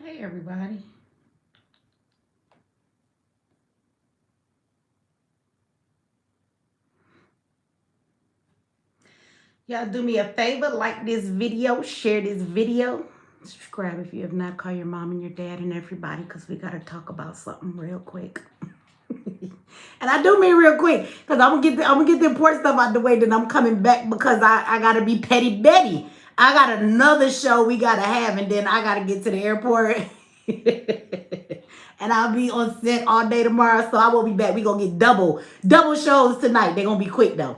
Hey, everybody. Y'all do me a favor, like this video, share this video, subscribe if you have not, call your mom and your dad and everybody, because we got to talk about something real quick. And I do mean real quick, because I'm gonna get the important stuff out the way, then I'm coming back because I gotta be petty Betty. I got another show we gotta have, and then I gotta get to the airport. And I'll be on set all day tomorrow, so I won't be back. We gonna get double shows tonight. They're gonna be quick though.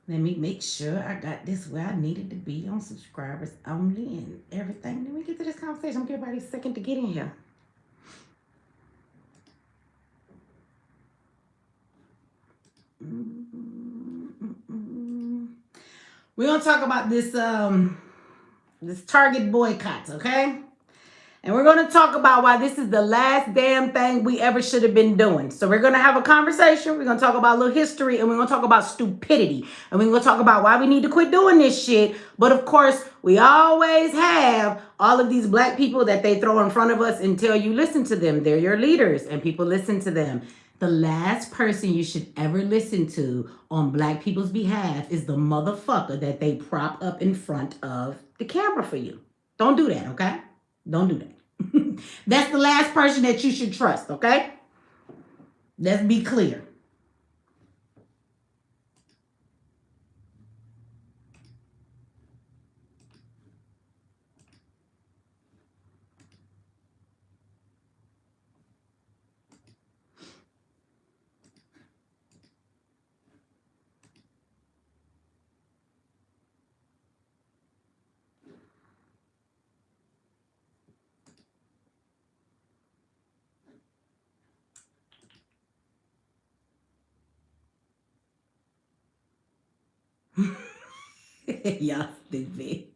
Let me make sure I got this where I needed to be on subscribers only and everything. Let me get to this conversation. I'm giving everybody a second to get in here. We're gonna talk about this this Target boycotts, okay? And we're going to talk about why this is the last damn thing we ever should have been doing. So we're going to have a conversation. We're going to talk about a little history, and we're going to talk about stupidity. And we're going to talk about why we need to quit doing this shit. But of course, we always have all of these black people that they throw in front of us and tell you, listen to them. They're your leaders, and people listen to them. The last person you should ever listen to on black people's behalf is the motherfucker that they prop up in front of the camera for you. Don't do that, okay? Don't do that. That's the last person that you should trust, okay? Let's be clear. Y'all stupid.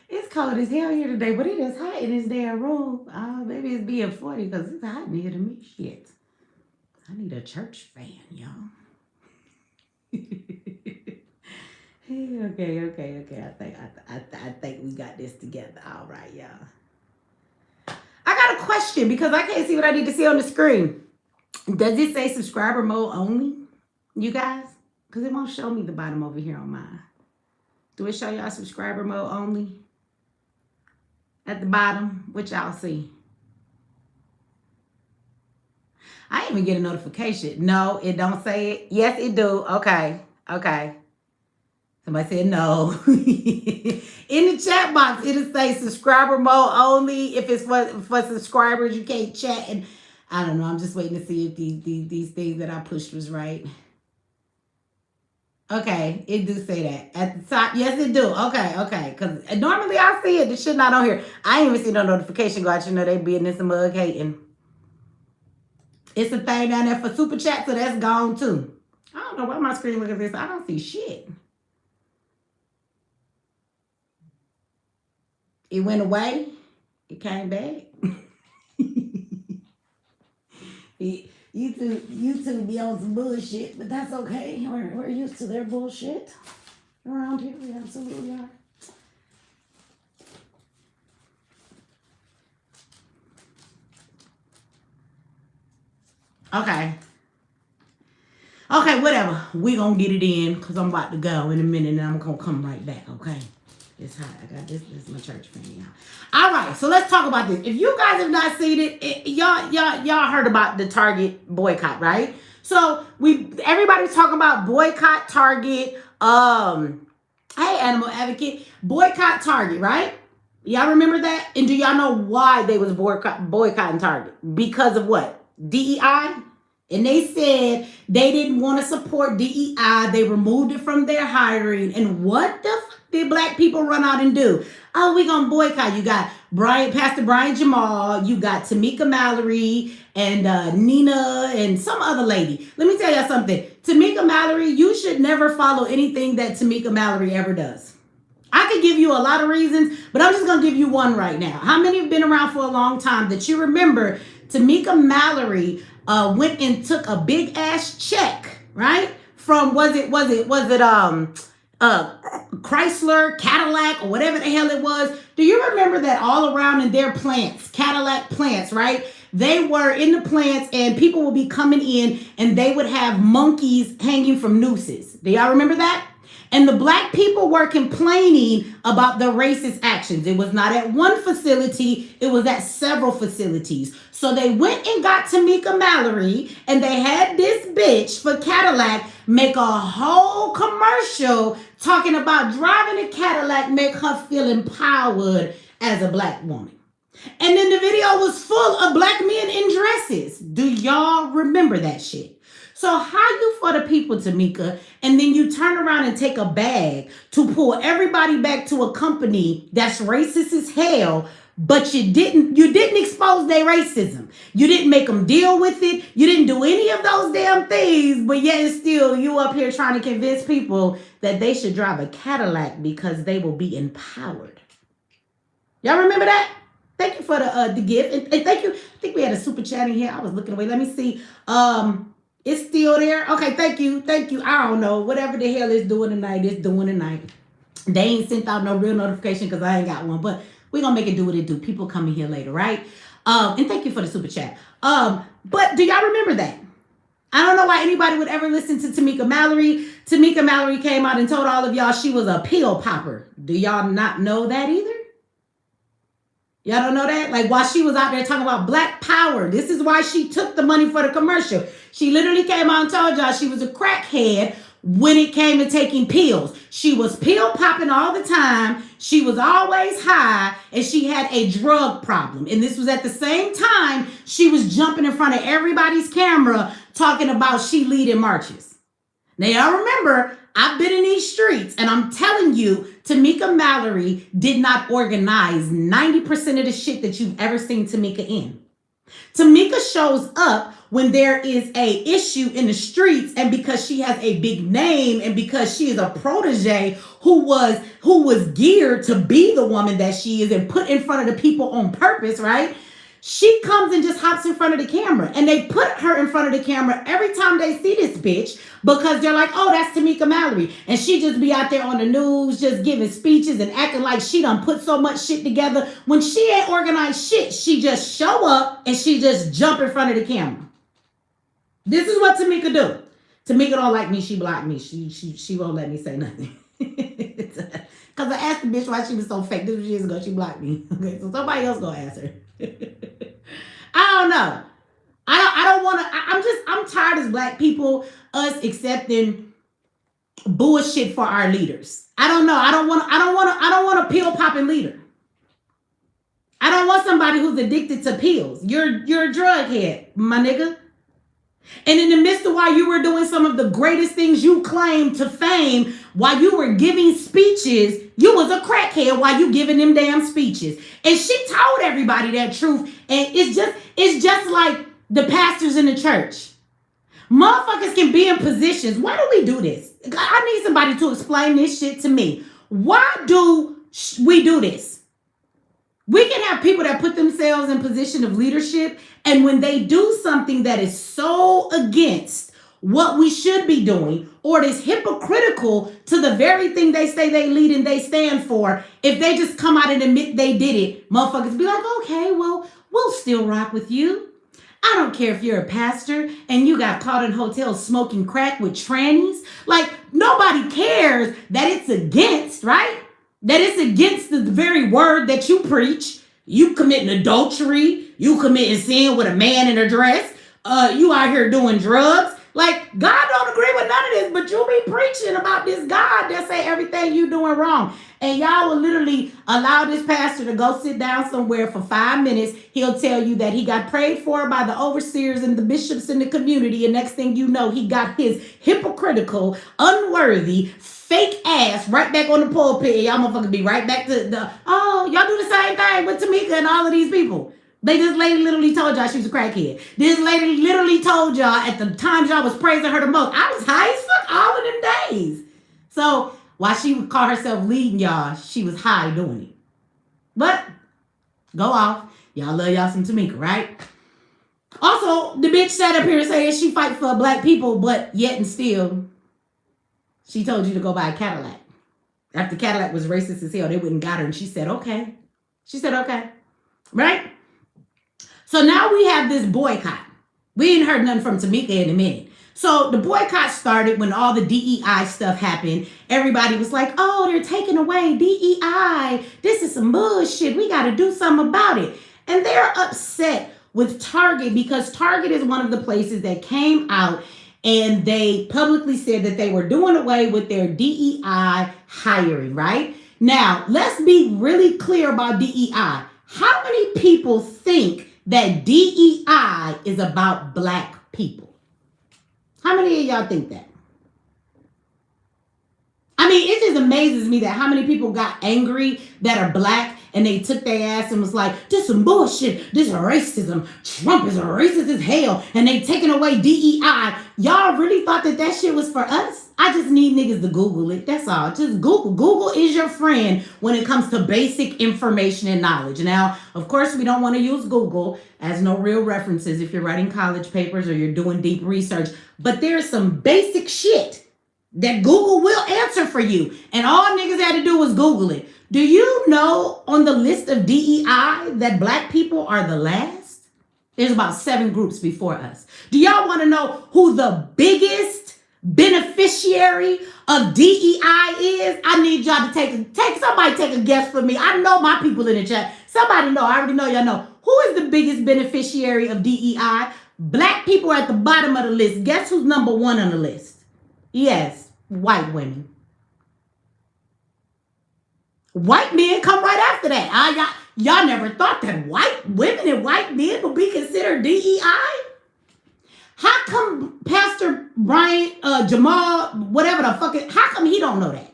It's cold as hell here today, but it is hot in this damn room. Maybe it's being 40 because it's hot in here to me. Shit. I need a church fan, y'all. Okay. I think we got this together. All right, y'all. I got a question because I can't see what I need to see on the screen. Does it say subscriber mode only, you guys? Because it won't show me the bottom over here on mine. Do it show y'all subscriber mode only? At the bottom, which y'all see. I didn't even get a notification. No, it don't say it. Yes, it do. Okay. Somebody said no. In the chat box, it'll say subscriber mode only. If it's for subscribers, you can't chat. And I don't know. I'm just waiting to see if these things that I pushed was right. Okay, it do say that at the top. Yes, it do. Okay. Because normally I see it. This shit not on here. I ain't even see no notification go out. You know they being this mug hating. It's a thing down there for super chat, so that's gone too. I don't know why my screen look at this. I don't see shit. It went away. It came back. YouTube be on some bullshit, but that's okay. We're used to their bullshit around here. We absolutely are. Okay, whatever. We gonna get it in because I'm about to go in a minute and I'm gonna come right back, okay? It's hot. I got this. This is my church fan, y'all. All right, so let's talk about this. If you guys have not seen it, y'all heard about the Target boycott, right? So everybody's talking about boycott Target. Hey, animal advocate, boycott Target, right? Y'all remember that? And do y'all know why they was boycotting Target? Because of what? DEI? And they said they didn't want to support DEI. They removed it from their hiring. And what the fuck did black people run out and do? Oh, we gonna boycott. You got Pastor Brian Jamal. You got Tamika Mallory and Nina and some other lady. Let me tell y'all something. Tamika Mallory, you should never follow anything that Tamika Mallory ever does. I could give you a lot of reasons, but I'm just going to give you one right now. How many have been around for a long time that you remember Tamika Mallory went and took a big ass check, right? From was it Chrysler, Cadillac, or whatever the hell it was. Do you remember that all around in their plants, Cadillac plants, right? They were in the plants and people would be coming in and they would have monkeys hanging from nooses. Do y'all remember that? And the black people were complaining about the racist actions. It was not at one facility, it was at several facilities. So they went and got Tamika Mallory and they had this bitch for Cadillac make a whole commercial talking about driving a Cadillac make her feel empowered as a black woman. And then the video was full of black men in dresses. Do y'all remember that shit? So how you for the people, Tamika, and then you turn around and take a bag to pull everybody back to a company that's racist as hell, but you didn't expose their racism. You didn't make them deal with it. You didn't do any of those damn things, but yet still you up here trying to convince people that they should drive a Cadillac because they will be empowered. Y'all remember that? Thank you for the gift. And thank you. I think we had a super chat in here. I was looking away. Let me see. It's still there. Okay, thank you. Thank you. I don't know. Whatever the hell it's doing tonight, it's doing tonight. They ain't sent out no real notification because I ain't got one. But we're going to make it do what it do. People coming here later, right? And thank you for the super chat. But do y'all remember that? I don't know why anybody would ever listen to Tamika Mallory. Tamika Mallory came out and told all of y'all she was a pill popper. Do y'all not know that either? Y'all don't know that? Like, while she was out there talking about black power, this is why she took the money for the commercial. She literally came out and told y'all she was a crackhead when it came to taking pills. She was pill popping all the time. She was always high, and she had a drug problem. And this was at the same time she was jumping in front of everybody's camera talking about she leading marches. Now, y'all remember, I've been in these streets, and I'm telling you, Tamika Mallory did not organize 90% of the shit that you've ever seen Tamika in. Tamika shows up when there is a issue in the streets, and because she has a big name and because she is a protege who was geared to be the woman that she is and put in front of the people on purpose, right? She comes and just hops in front of the camera, and they put her in front of the camera every time they see this bitch because they're like, oh, that's Tamika Mallory. And she just be out there on the news just giving speeches and acting like she done put so much shit together. When she ain't organized shit, she just show up and she just jump in front of the camera. This is what Tamika do. Tamika don't like me. She blocked me. She won't let me say nothing. Because I asked the bitch why she was so fake. This was years ago. She blocked me. Okay, so somebody else gonna ask her. I don't know. I don't want to. I'm tired as black people, us accepting bullshit for our leaders. I don't know. I don't want a pill popping leader. I don't want somebody who's addicted to pills. You're a drug head, my nigga. And in the midst of while you were doing some of the greatest things you claimed to fame, while you were giving speeches, you was a crackhead while you giving them damn speeches. And she told everybody that truth. And it's just like the pastors in the church. Motherfuckers can be in positions. Why do we do this? I need somebody to explain this shit to me. Why do we do this? We can have people that put themselves in position of leadership, and when they do something that is so against what we should be doing, or it is hypocritical to the very thing they say they lead and they stand for, if they just come out and admit they did it, motherfuckers be like, okay, well, we'll still rock with you. I don't care if you're a pastor and you got caught in hotels smoking crack with trannies. Like, nobody cares that it's against, right? That it's against the very word that you preach. You committing adultery. You committing sin with a man in a dress. You out here doing drugs. Like, God don't agree with none of this, but you be preaching about this God that say everything you doing wrong. And y'all will literally allow this pastor to go sit down somewhere for 5 minutes. He'll tell you that he got prayed for by the overseers and the bishops in the community. And next thing you know, he got his hypocritical, unworthy, fake ass right back on the pulpit. Y'all motherfuckers be right back to y'all do the same thing with Tamika and all of these people. This lady literally told y'all she was a crackhead. This lady literally told y'all at the times y'all was praising her the most. I was high as fuck all of them days. So While she would call herself leading y'all, she was high doing it. But go off. Y'all love y'all some Tamika, right? Also, the bitch sat up here saying she fight for black people, but yet and still, she told you to go buy a Cadillac. After Cadillac was racist as hell, they wouldn't got her, and she said, okay. She said, okay. Right? So now we have this boycott. We ain't heard nothing from Tamika in a minute. So the boycott started when all the DEI stuff happened. Everybody was like, oh, they're taking away DEI. This is some bullshit. We got to do something about it. And they're upset with Target because Target is one of the places that came out and they publicly said that they were doing away with their DEI hiring, right? Now, let's be really clear about DEI. How many people think that DEI is about black people? How many of y'all think that? I mean, it just amazes me that how many people got angry that are black and they took their ass and was like, this some bullshit, this racism, Trump is racist as hell, and they taking away DEI. Y'all really thought that that shit was for us? I just need niggas to Google it. That's all. Just Google. Google is your friend when it comes to basic information and knowledge. Now, of course, we don't want to use Google as no real references if you're writing college papers or you're doing deep research. But there's some basic shit that Google will answer for you. And all niggas had to do was Google it. Do you know on the list of DEI that black people are the last? There's about 7 groups before us. Do y'all want to know who the biggest beneficiary of DEI is? I need y'all to take a guess for me. I know my people in the chat. Somebody know. I already know y'all know. Who is the biggest beneficiary of DEI? Black people are at the bottom of the list. Guess who's number 1 on the list? Yes, white women. White men come right after that. Y'all never thought that white women and white men would be considered DEI? How come Pastor Brian, Jamal, whatever the fuck it, how come he don't know that?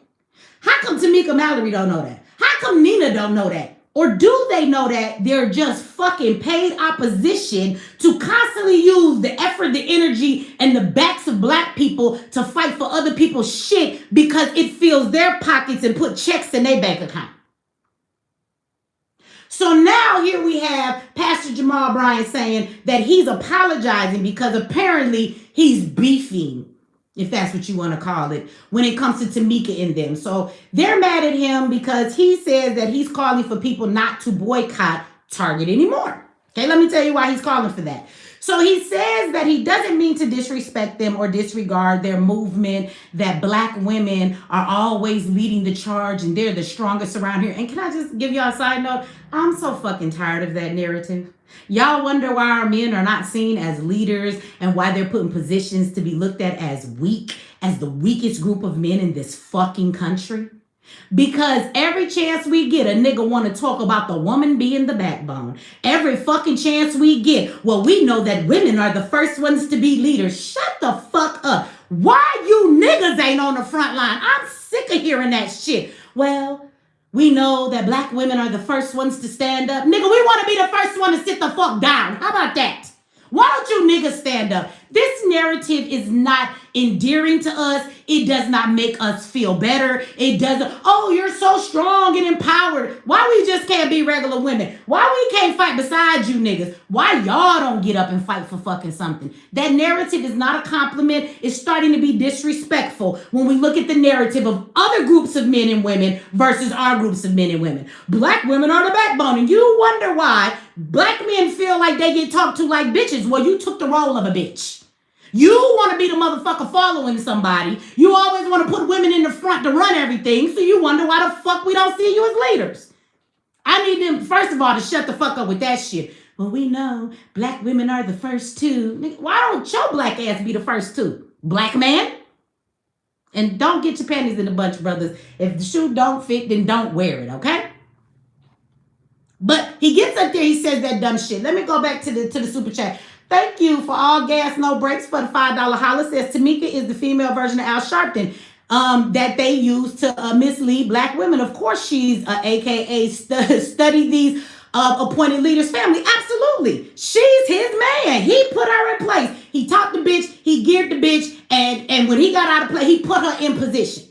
How come Tamika Mallory don't know that? How come Nina don't know that? Or do they know that they're just fucking paid opposition to constantly use the effort, the energy, and the backs of black people to fight for other people's shit because it fills their pockets and put checks in their bank account? So now here we have Pastor Jamal Bryant saying that he's apologizing because apparently he's beefing, if that's what you want to call it, when it comes to Tamika and them. So they're mad at him because he says that he's calling for people not to boycott Target anymore. Okay, let me tell you why he's calling for that. So he says that he doesn't mean to disrespect them or disregard their movement, that black women are always leading the charge and they're the strongest around here. And can I just give y'all a side note? I'm so fucking tired of that narrative. Y'all wonder why our men are not seen as leaders and why they're put in positions to be looked at as weak, as the weakest group of men in this fucking country? Because every chance we get, a nigga want to talk about the woman being the backbone. Every fucking chance we get, well, we know that women are the first ones to be leaders. Shut the fuck up. Why you niggas ain't on the front line? I'm sick of hearing that shit. Well, we know that black women are the first ones to stand up. Nigga, we want to be the first one to sit the fuck down. How about that? Why don't you niggas stand up? This narrative is not endearing to us. It does not make us feel better. It doesn't, oh, you're so strong and empowered. Why we just can't be regular women? Why we can't fight beside you niggas? Why y'all don't get up and fight for fucking something? That narrative is not a compliment. It's starting to be disrespectful when we look at the narrative of other groups of men and women versus our groups of men and women. Black women are the backbone, and you wonder why black men feel like they get talked to like bitches. Well, you took the role of a bitch. You want to be the motherfucker following somebody. You always want to put women in the front to run everything. So you wonder why the fuck we don't see you as leaders. I need them, first of all, to shut the fuck up with that shit. Well, we know black women are the first two. Why don't your black ass be the first two? Black man? And don't get your panties in a bunch, brothers. If the shoe don't fit, then don't wear it, okay? But he gets up there, he says that dumb shit. Let me go back to the super chat. Thank you for all gas, no brakes for the $5 holler. Says Tamika is the female version of Al Sharpton that they use to mislead black women. Of course, she's AKA study these appointed leaders family. Absolutely. She's his man. He put her in place. He taught the bitch. He geared the bitch. And when he got out of play, he put her in position.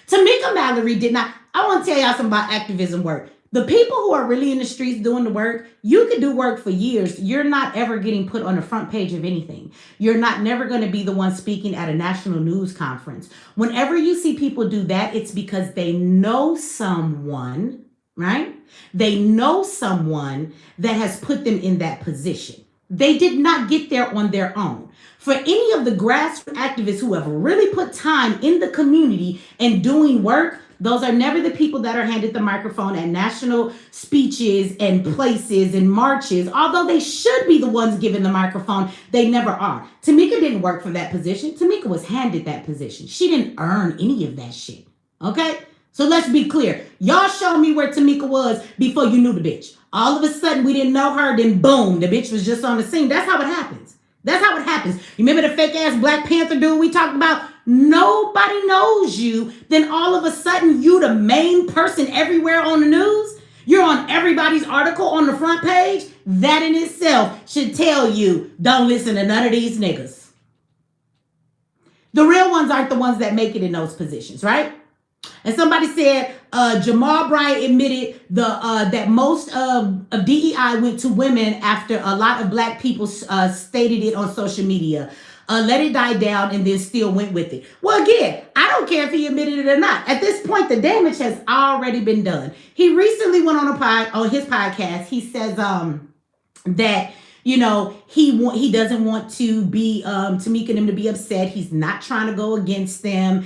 Tamika Mallory did not. I want to tell y'all something about activism work. The people who are really in the streets doing the work, you could do work for years. You're not ever getting put on the front page of anything. You're not never going to be the one speaking at a national news conference. Whenever you see people do that, it's because they know someone, right? They know someone that has put them in that position. They did not get there on their own. For any of the grassroots activists who have really put time in the community and doing work, those are never the people that are handed the microphone at national speeches and places and marches. Although they should be the ones given the microphone, they never are. Tamika didn't work for that position. Tamika was handed that position. She didn't earn any of that shit. Okay? So let's be clear. Y'all show me where Tamika was before you knew the bitch. All of a sudden, we didn't know her, then boom, the bitch was just on the scene. That's how it happens. That's how it happens. You remember the fake ass Black Panther dude we talked about? Nobody knows you. Then all of a sudden, you the main person everywhere on the news. You're on everybody's article on the front page. That in itself should tell you, don't listen to none of these niggas. The real ones aren't the ones that make it in those positions, right? And somebody said Jamal Bryant admitted that most of DEI went to women after a lot of Black people stated it on social media. Let it die down and then still went with it. Well, again, I don't care if he admitted it or not. At this point, the damage has already been done. He recently went on his podcast. He says that, you know, he doesn't want to be Tamika and them to be upset. He's not trying to go against them.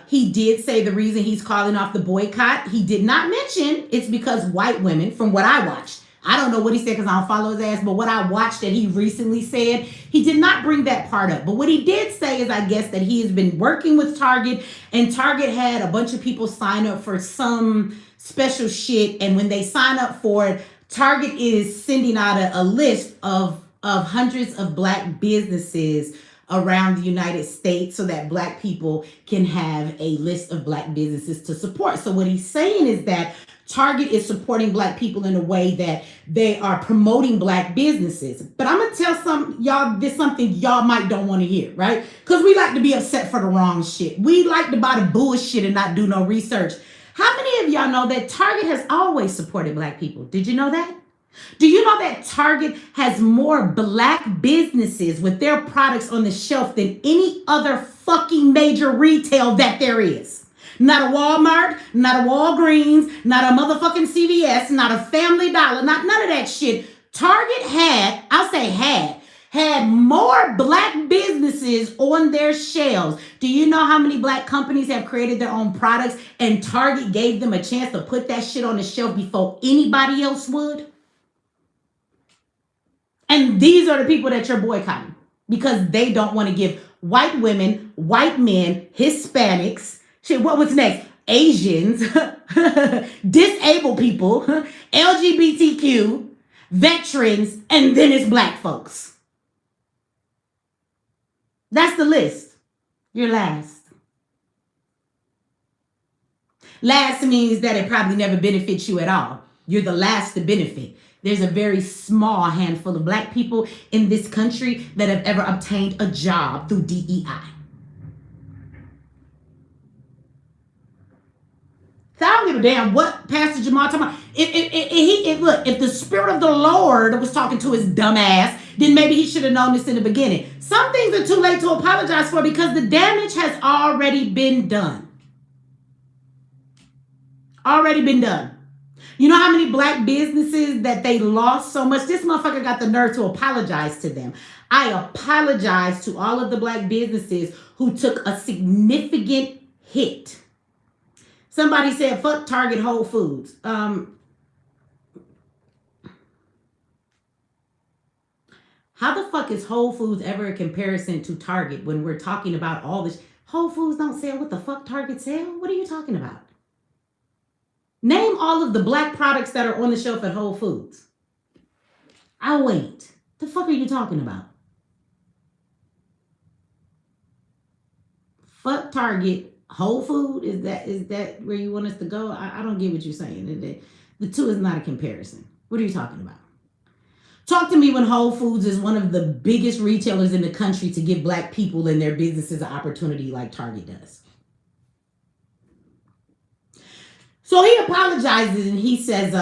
He did say the reason he's calling off the boycott. He did not mention it's because white women, from what I watched. I don't know what he said because I don't follow his ass, but what I watched that he recently said, he did not bring that part up. But what he did say is, I guess, that he has been working with Target, and Target had a bunch of people sign up for some special shit. And when they sign up for it, Target is sending out a list of hundreds of Black businesses around the United States so that Black people can have a list of Black businesses to support. So what he's saying is that Target is supporting Black people in a way that they are promoting Black businesses. But I'm going to tell y'all something y'all might don't want to hear, right? Because we like to be upset for the wrong shit. We like to buy the bullshit and not do no research. How many of y'all know that Target has always supported Black people? Did you know that? Do you know that Target has more Black businesses with their products on the shelf than any other fucking major retail that there is? Not a Walmart, not a Walgreens, not a motherfucking CVS, not a Family Dollar, not none of that shit. Target had more Black businesses on their shelves. Do you know how many Black companies have created their own products and Target gave them a chance to put that shit on the shelf before anybody else would? And these are the people that you're boycotting because they don't want to give white women, white men, Hispanics, shit, what was next? Asians, disabled people, LGBTQ, veterans, and then it's Black folks. That's the list. You're last. Last means that it probably never benefits you at all. You're the last to benefit. There's a very small handful of Black people in this country that have ever obtained a job through DEI. So I don't give a damn what Pastor Jamal talking about. If the Spirit of the Lord was talking to his dumb ass, then maybe he should have known this in the beginning. Some things are too late to apologize for because the damage has already been done. Already been done. You know how many Black businesses that they lost so much? This motherfucker got the nerve to apologize to them. I apologize to all of the Black businesses who took a significant hit. Somebody said, fuck Target, Whole Foods. How the fuck is Whole Foods ever a comparison to Target when we're talking about all this? Whole Foods don't sell what the fuck Target sell? What are you talking about? Name all of the Black products that are on the shelf at Whole Foods. I'll wait. The fuck are you talking about? Fuck Target. Whole Food, is that where you want us to go? I don't get what you're saying. The two is not a comparison. What are you talking about? Talk to me when Whole Foods is one of the biggest retailers in the country to give Black people and their businesses an opportunity like Target does. So he apologizes and he says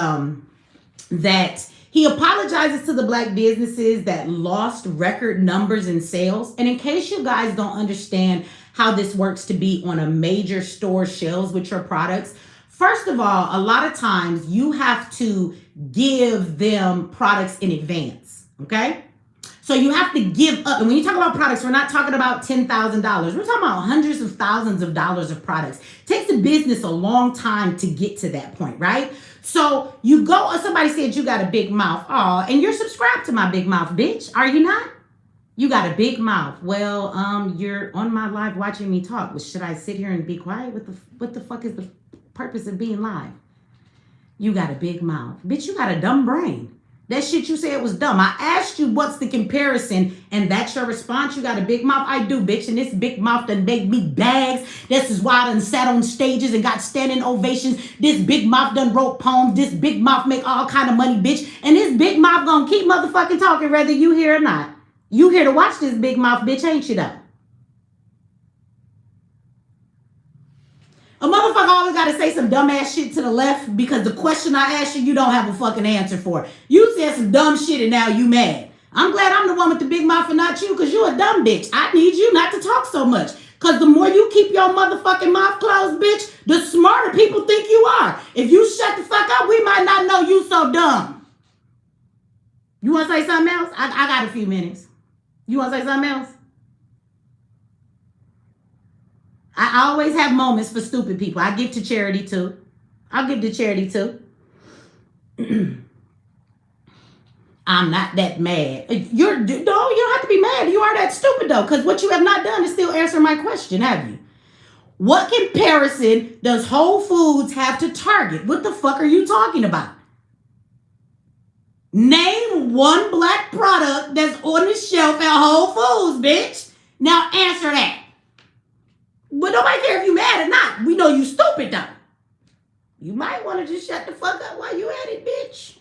that he apologizes to the black businesses that lost record numbers in sales. And in case you guys don't understand how this works to be on a major store shelves with your products, first of all, a lot of times you have to give them products in advance, okay? So you have to give up. And when you talk about products, we're not talking about $10,000. We're talking about hundreds of thousands of dollars of products. It takes a business a long time to get to that point, right? So you go, somebody said you got a big mouth. Oh, and you're subscribed to my big mouth, bitch. Are you not? You got a big mouth. Well, you're on my live watching me talk. Well, should I sit here and be quiet? What the fuck is the purpose of being live? You got a big mouth. Bitch, you got a dumb brain. That shit you said was dumb. I asked you what's the comparison, and that's your response. You got a big mouth. I do, bitch. And this big mouth done make me bags. This is why I done sat on stages and got standing ovations. This big mouth done wrote poems. This big mouth make all kind of money, bitch. And this big mouth gonna keep motherfucking talking whether you here or not. You here to watch this big mouth, bitch, ain't you though? A motherfucker always got to say some dumbass shit to the left because the question I asked you, you don't have a fucking answer for. You said some dumb shit and now you mad. I'm glad I'm the one with the big mouth and not you because you a dumb bitch. I need you not to talk so much because the more you keep your motherfucking mouth closed, bitch, the smarter people think you are. If you shut the fuck up, we might not know you so dumb. You want to say something else? I got a few minutes. You want to say something else? I always have moments for stupid people. I give to charity too. I'll give to charity too. I'm not that mad. You don't have to be mad. You are that stupid though, because what you have not done is still answer my question, have you? What comparison does Whole Foods have to Target? What the fuck are you talking about? Name one black product that's on the shelf at Whole Foods, bitch. Now answer that. But nobody care if you mad or not. We know you stupid though. You might want to just shut the fuck up while you at it, bitch.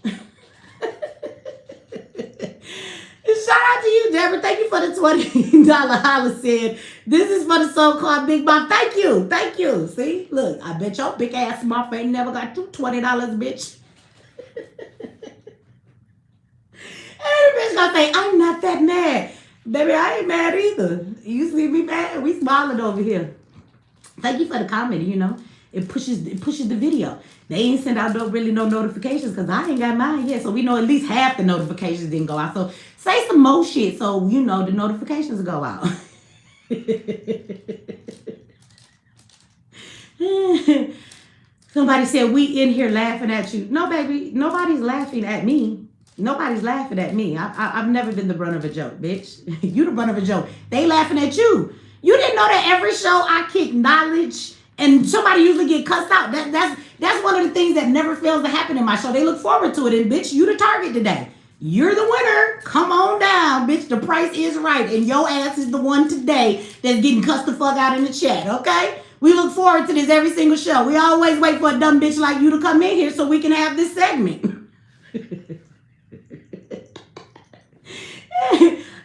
Shout out to you, Deborah. Thank you for the $20 holla said. This is for the so-called big mouth. Thank you. Thank you. See? Look, I bet your big ass mouth ain't never got you $20, bitch. And the bitch gonna say, I'm not that mad. Baby, I ain't mad either. You see me mad? We smiling over here. Thank you for the comment, you know. It pushes the video. They ain't sent out no notifications because I ain't got mine yet. So we know at least half the notifications didn't go out. So say some more shit so you know the notifications go out. Somebody said we in here laughing at you. No, baby, nobody's laughing at me. Nobody's laughing at me. I've never been the brunt of a joke, bitch. You the brunt of a joke. They laughing at you. You didn't know that every show I kick knowledge and somebody usually get cussed out. That's one of the things that never fails to happen in my show. They look forward to it. And bitch, you the target today. You're the winner. Come on down, bitch. The price is right. And your ass is the one today that's getting cussed the fuck out in the chat, okay? We look forward to this every single show. We always wait for a dumb bitch like you to come in here so we can have this segment.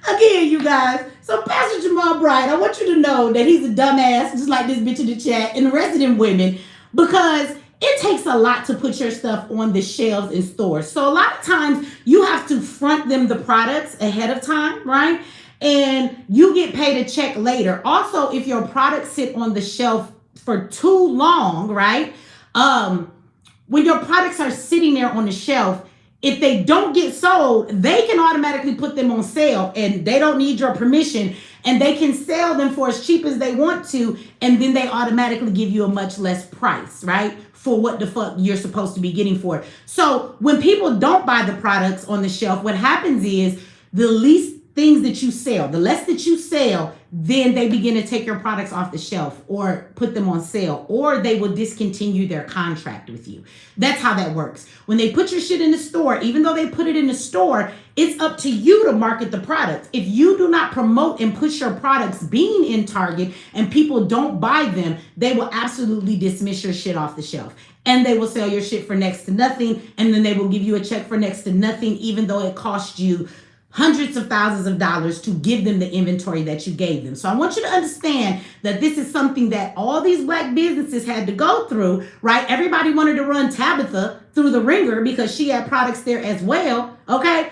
Again, you guys. So Pastor Jamal Bryant, I want you to know that he's a dumbass, just like this bitch in the chat, and the rest of them women, because it takes a lot to put your stuff on the shelves in stores. So a lot of times you have to front them the products ahead of time, right? And you get paid a check later. Also, if your products sit on the shelf for too long, right? When your products are sitting there on the shelf, if they don't get sold, they can automatically put them on sale and they don't need your permission and they can sell them for as cheap as they want to. And then they automatically give you a much less price, right? For what the fuck you're supposed to be getting for it. So when people don't buy the products on the shelf, what happens is the least things that you sell, the less that you sell, then they begin to take your products off the shelf or put them on sale, or they will discontinue their contract with you. That's how that works. When they put your shit in the store, even though they put it in the store, it's up to you to market the product. If you do not promote and push your products being in Target and people don't buy them, they will absolutely dismiss your shit off the shelf. And they will sell your shit for next to nothing. And then they will give you a check for next to nothing, even though it cost you hundreds of thousands of dollars to give them the inventory that you gave them. So I want you to understand that this is something that all these black businesses had to go through, right? Everybody wanted to run Tabitha through the ringer because she had products there as well, okay?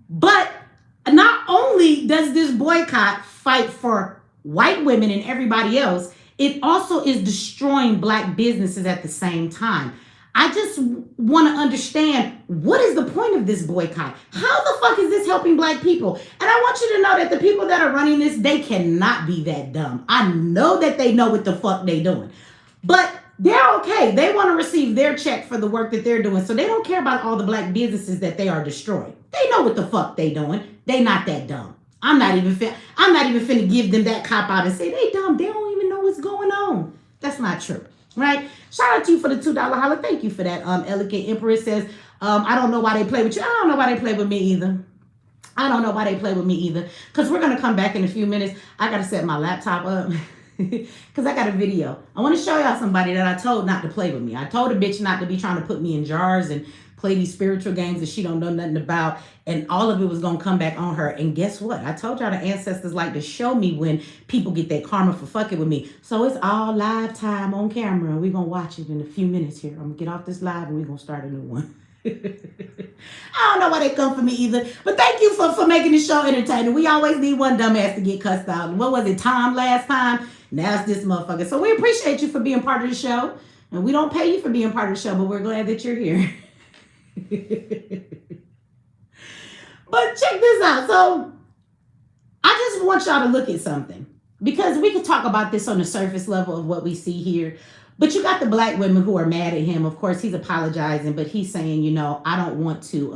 But not only does this boycott fight for white women and everybody else, it also is destroying black businesses at the same time. I just want to understand, what is the point of this boycott? How the fuck is this helping black people? And I want you to know that the people that are running this, they cannot be that dumb. I know that they know what the fuck they doing. But they're okay. They want to receive their check for the work that they're doing. So they don't care about all the black businesses that they are destroying. They know what the fuck they doing. They not that dumb. I'm not even finna give them that cop out and say they dumb. They don't even know what's going on. That's not true. Right? Shout out to you for the $2 holler. Thank you for that. Elegant Empress says, I don't know why they play with you. I don't know why they play with me either. I don't know why they play with me either. Because we're going to come back in a few minutes. I got to set my laptop up. Because I got a video. I want to show y'all somebody that I told not to play with me. I told a bitch not to be trying to put me in jars and play these spiritual games that she don't know nothing about. And all of it was going to come back on her. And guess what? I told y'all the ancestors like to show me when people get that karma for fucking with me. So it's all live time on camera. And we're going to watch it in a few minutes here. I'm going to get off this live and we're going to start a new one. I don't know why they come for me either. But thank you for making the show entertaining. We always need one dumbass to get cussed out. What was it, Tom last time? Now it's this motherfucker. So we appreciate you for being part of the show. And we don't pay you for being part of the show, but we're glad that you're here. But check this out. So I just want y'all to look at something, because we could talk about this on the surface level of what we see here. But you got the black women who are mad at him. Of course, he's apologizing, but he's saying, I don't want to,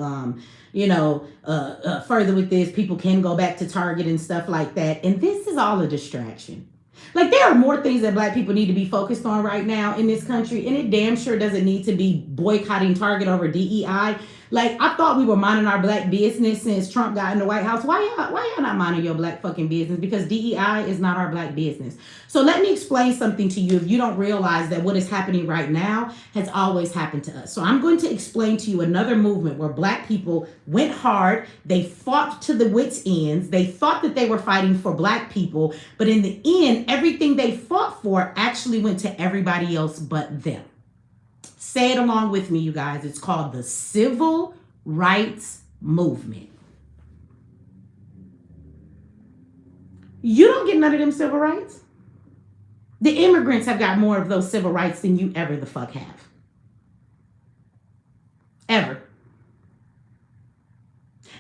further with this. People can go back to Target and stuff like that. And this is all a distraction. Like, there are more things that black people need to be focused on right now in this country. And it damn sure doesn't need to be boycotting Target over DEI. Like, I thought we were minding our black business since Trump got in the White House. Why y'all not minding your black fucking business? Because DEI is not our black business. So let me explain something to you if you don't realize that what is happening right now has always happened to us. So I'm going to explain to you another movement where black people went hard. They fought to the wits' ends. They thought that they were fighting for black people. But in the end, everything they fought for actually went to everybody else but them. Say it along with me, you guys. It's called the Civil Rights Movement. You don't get none of them civil rights. The immigrants have got more of those civil rights than you ever the fuck have. Ever.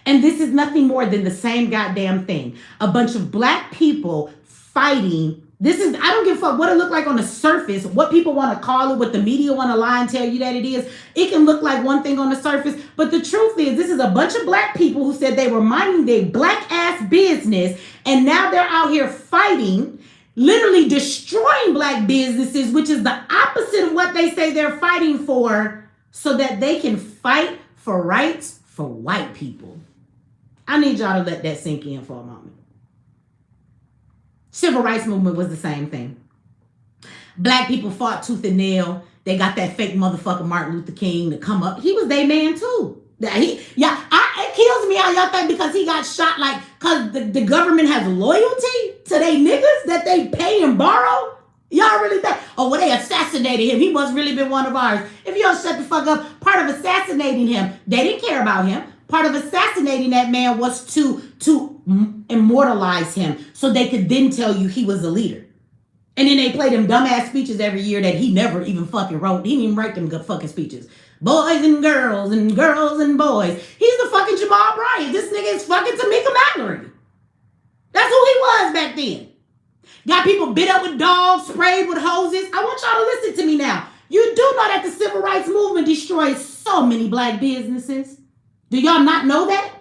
And this is nothing more than the same goddamn thing. A bunch of black people fighting. I don't give a fuck what it look like on the surface, what people want to call it, what the media want to lie and tell you that it is. It can look like one thing on the surface, but the truth is this is a bunch of black people who said they were minding their black ass business, and now they're out here fighting, literally destroying black businesses, which is the opposite of what they say they're fighting for, so that they can fight for rights for white people. I need y'all to let that sink in for a moment. Civil rights movement was the same thing. Black people fought tooth and nail. They got that fake motherfucker Martin Luther King to come up. He was their man too. It kills me how y'all think because he got shot, like, because the government has loyalty to they niggas that they pay and borrow. Y'all really think, oh, well, they assassinated him. He must really been one of ours. If you don't shut the fuck up, part of assassinating him, they didn't care about him. Part of assassinating that man was to immortalize him so they could then tell you he was a leader. And then they play them dumbass speeches every year that he never even fucking wrote. He didn't even write them good fucking speeches. Boys and girls and boys. He's the fucking Jamal Bryant. This nigga is fucking Tamika Mallory. That's who he was back then. Got people bit up with dogs, sprayed with hoses. I want y'all to listen to me now. You do know that the civil rights movement destroyed so many black businesses. Do y'all not know that?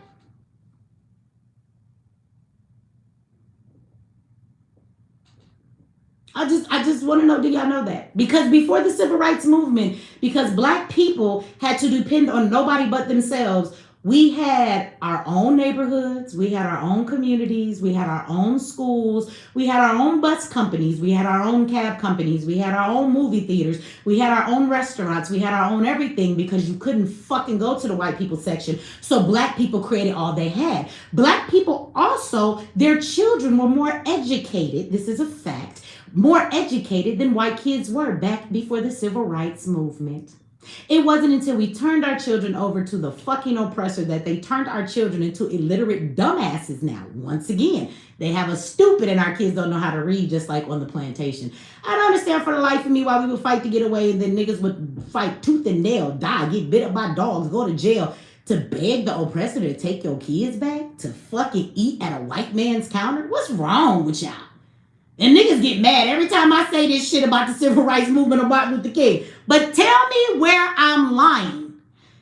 I just want to know, do y'all know that? Because before the civil rights movement, because black people had to depend on nobody but themselves, We had our own neighborhoods, we had our own communities, we had our own schools, we had our own bus companies, we had our own cab companies, we had our own movie theaters, we had our own restaurants, we had our own everything because you couldn't fucking go to the white people section. So black people created all they had. Black people also, their children were more educated, this is a fact, more educated than white kids were back before the civil rights movement. It wasn't until we turned our children over to the fucking oppressor that they turned our children into illiterate dumbasses now. Once again, they have a stupid and our kids don't know how to read, just like on the plantation. I don't understand for the life of me why we would fight to get away and then niggas would fight tooth and nail, die, get bit up by dogs, go to jail to beg the oppressor to take your kids back to fucking eat at a white man's counter. What's wrong with y'all? And niggas get mad every time I say this shit about the civil rights movement or Martin Luther King. But tell me where I'm lying.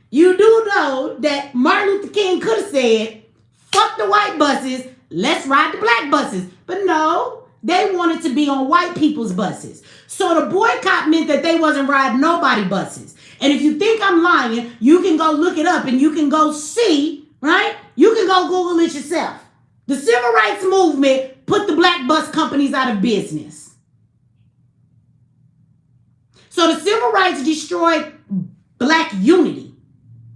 You do know that Martin Luther King could have said, fuck the white buses, let's ride the black buses. But no, they wanted to be on white people's buses. So the boycott meant that they wasn't riding nobody buses. And if you think I'm lying, you can go look it up and you can go see, right? You can go Google it yourself. The civil rights movement put the black bus companies out of business. So the civil rights destroyed black unity.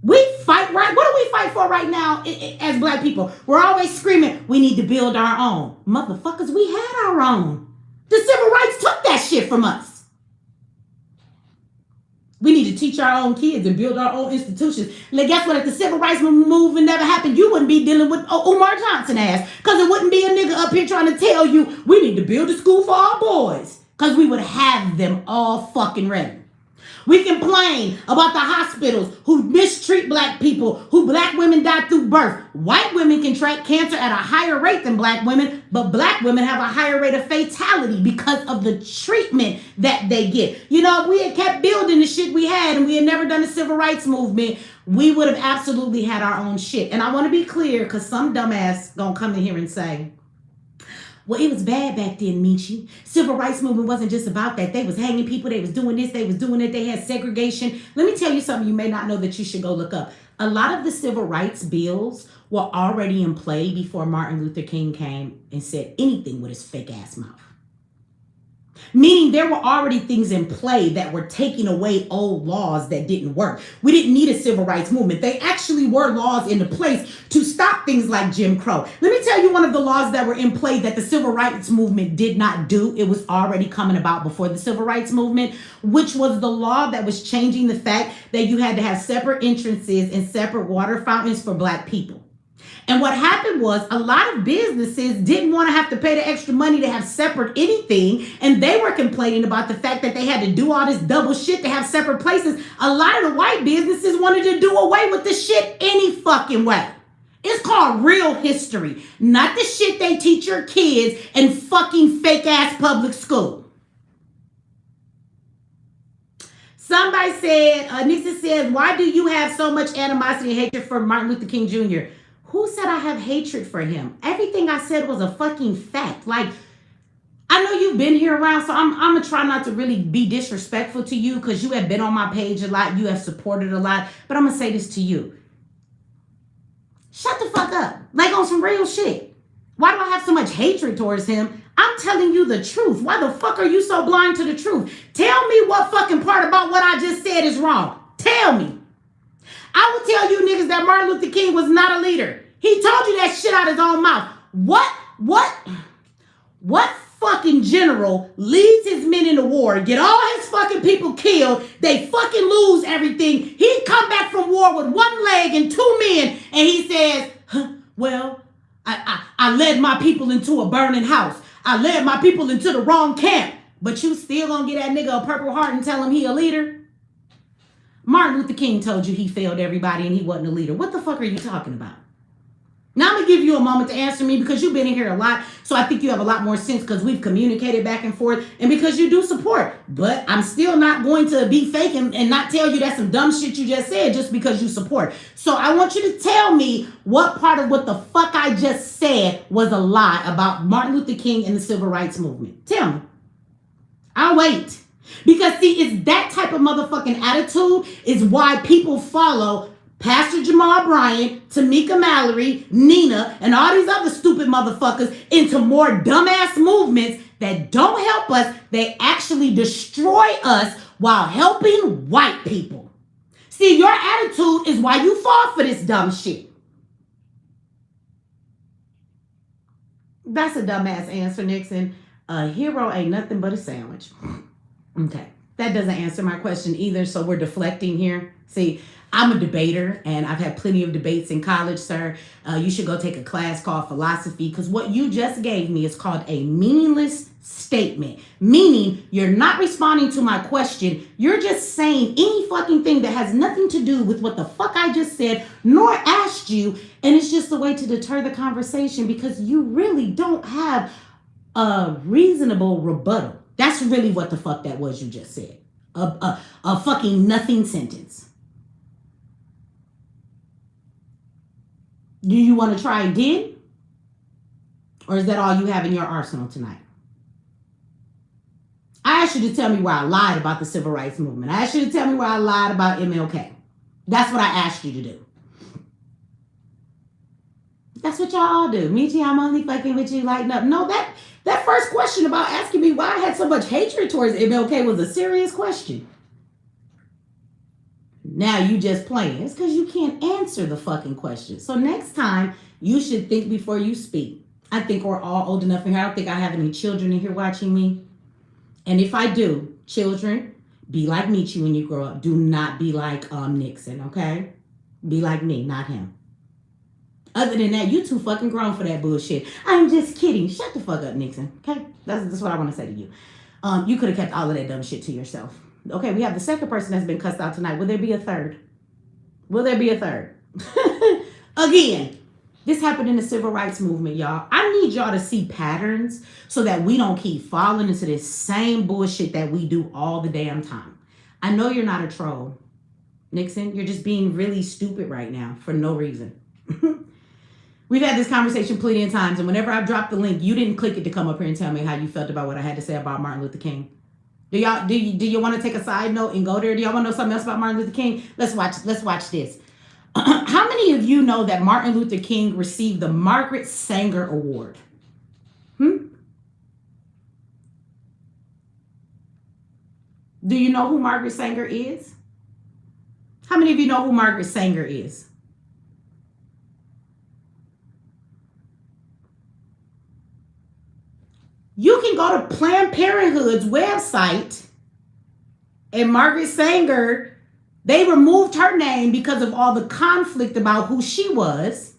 We fight, right? What do we fight for right now as black people? We're always screaming, we need to build our own. Motherfuckers, we had our own. The civil rights took that shit from us. We need to teach our own kids and build our own institutions. Like, guess what? If the civil rights movement never happened, you wouldn't be dealing with Umar Johnson ass. Because it wouldn't be a nigga up here trying to tell you, we need to build a school for our boys. Because we would have them all fucking ready. We complain about the hospitals who mistreat black people, who black women die through birth. White women contract cancer at a higher rate than black women, but black women have a higher rate of fatality because of the treatment that they get. You know, if we had kept building the shit we had and we had never done a civil rights movement, we would have absolutely had our own shit. And I want to be clear because some dumbass gonna come in here and say, well, it was bad back then, Michi. Civil rights movement wasn't just about that. They was hanging people. They was doing this. They was doing it. They had segregation. Let me tell you something you may not know that you should go look up. A lot of the civil rights bills were already in play before Martin Luther King came and said anything with his fake ass mouth. Meaning there were already things in play that were taking away old laws that didn't work. We didn't need a civil rights movement. They actually were laws into place to stop things like Jim Crow. Let me tell you one of the laws that were in play that the civil rights movement did not do. It was already coming about before the civil rights movement, which was the law that was changing the fact that you had to have separate entrances and separate water fountains for black people. And what happened was a lot of businesses didn't want to have to pay the extra money to have separate anything. And they were complaining about the fact that they had to do all this double shit to have separate places. A lot of the white businesses wanted to do away with the shit any fucking way. It's called real history, not the shit they teach your kids in fucking fake ass public school. Somebody said, Nixon says, why do you have so much animosity and hatred for Martin Luther King Jr.? Who said I have hatred for him? Everything I said was a fucking fact. Like, I know you've been here around, so I'm going to try not to really be disrespectful to you because you have been on my page a lot. You have supported a lot. But I'm going to say this to you. Shut the fuck up. Like on some real shit. Why do I have so much hatred towards him? I'm telling you the truth. Why the fuck are you so blind to the truth? Tell me what fucking part about what I just said is wrong. Tell me. I will tell you niggas that Martin Luther King was not a leader. He told you that shit out his own mouth. What fucking general leads his men in the war, get all his fucking people killed, they fucking lose everything. He come back from war with one leg and two men, and he says, well, I led my people into a burning house. I led my people into the wrong camp. But you still gonna get that nigga a Purple Heart and tell him he a leader? Martin Luther King told you he failed everybody and he wasn't a leader. What the fuck are you talking about? Now I'm going to give you a moment to answer me because you've been in here a lot. So I think you have a lot more sense because we've communicated back and forth and because you do support. But I'm still not going to be fake and not tell you that's some dumb shit you just said just because you support. So I want you to tell me what part of what the fuck I just said was a lie about Martin Luther King and the civil rights movement. Tell me. I'll wait. Because see, it's that type of motherfucking attitude is why people follow Pastor Jamal Bryant, Tamika Mallory, Nina, and all these other stupid motherfuckers into more dumbass movements that don't help us. They actually destroy us while helping white people. See, your attitude is why you fall for this dumb shit. That's a dumbass answer, Nixon. A hero ain't nothing but a sandwich. Okay. That doesn't answer my question either, so we're deflecting here. See, I'm a debater, and I've had plenty of debates in college, sir. You should go take a class called philosophy, because what you just gave me is called a meaningless statement, meaning you're not responding to my question. You're just saying any fucking thing that has nothing to do with what the fuck I just said, nor asked you, and it's just a way to deter the conversation because you really don't have a reasonable rebuttal. That's really what the fuck that was you just said. A fucking nothing sentence. Do you want to try again? Or is that all you have in your arsenal tonight? I asked you to tell me where I lied about the civil rights movement. I asked you to tell me where I lied about MLK. That's what I asked you to do. That's what y'all all do. Michi, I'm only fucking with you like no. No, that first question about asking me why I had so much hatred towards MLK was a serious question. Now you just playing. It's because you can't answer the fucking question. So next time, you should think before you speak. I think we're all old enough in here. I don't think I have any children in here watching me. And if I do, children, be like Michi when you grow up. Do not be like Nixon, okay? Be like me, not him. Other than that, you too fucking grown for that bullshit. I'm just kidding. Shut the fuck up, Nixon. Okay? That's what I want to say to you. You could have kept all of that dumb shit to yourself. Okay, we have the second person that's been cussed out tonight. Will there be a third? Will there be a third? Again, this happened in the civil rights movement, y'all. I need y'all to see patterns so that we don't keep falling into this same bullshit that we do all the damn time. I know you're not a troll, Nixon. You're just being really stupid right now for no reason. We've had this conversation plenty of times, and whenever I dropped the link, you didn't click it to come up here and tell me how you felt about what I had to say about Martin Luther King. Do you want to take a side note and go there? Do y'all want to know something else about Martin Luther King? Let's watch this. How many of you know that Martin Luther King received the Margaret Sanger Award? Do you know who Margaret Sanger is? How many of you know who Margaret Sanger is? You can go to Planned Parenthood's website, and Margaret Sanger, they removed her name because of all the conflict about who she was.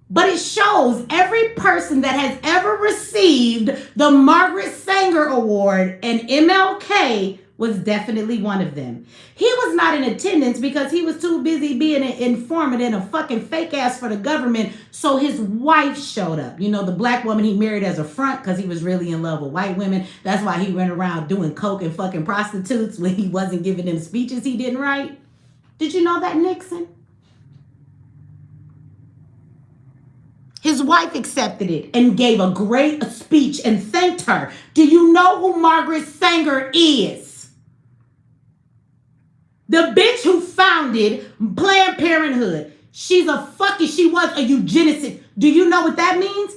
But it shows every person that has ever received the Margaret Sanger Award, and MLK was definitely one of them. He was not in attendance because he was too busy being an informant and a fucking fake ass for the government. So his wife showed up. You know, the black woman he married as a front because he was really in love with white women. That's why he went around doing coke and fucking prostitutes when he wasn't giving them speeches he didn't write. Did you know that, Nixon? His wife accepted it and gave a great speech and thanked her. Do you know who Margaret Sanger is? The bitch who founded Planned Parenthood. She was a eugenicist. Do you know what that means?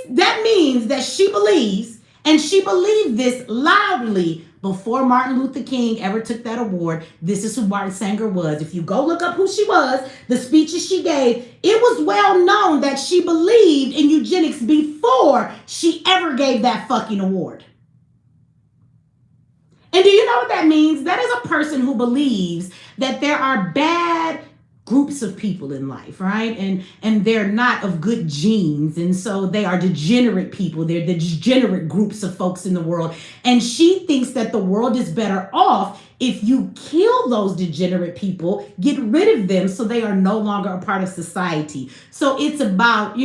That means that she believes, and she believed this loudly before Martin Luther King ever took that award. This is who Margaret Sanger was. If you go look up who she was, the speeches she gave, it was well known that she believed in eugenics before she ever gave that fucking award. And do you know what that means? That is a person who believes that there are bad groups of people in life, right? And they're not of good genes. And so they are degenerate people. They're the degenerate groups of folks in the world. And she thinks that the world is better off if you kill those degenerate people, get rid of them so they are no longer a part of society. So it's about,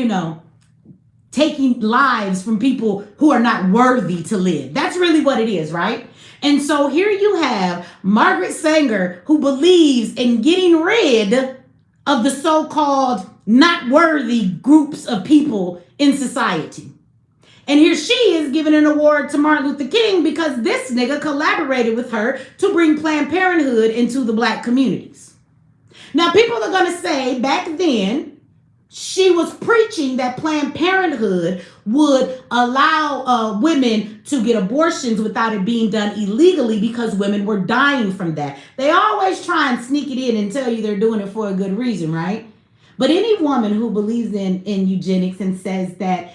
taking lives from people who are not worthy to live. That's really what it is, right? And so here you have Margaret Sanger, who believes in getting rid of the so-called not worthy groups of people in society. And here she is giving an award to Martin Luther King because this nigga collaborated with her to bring Planned Parenthood into the black communities. Now, people are going to say back then, she was preaching that Planned Parenthood would allow women to get abortions without it being done illegally because women were dying from that. They always try and sneak it in and tell you they're doing it for a good reason, right? But any woman who believes in eugenics and says that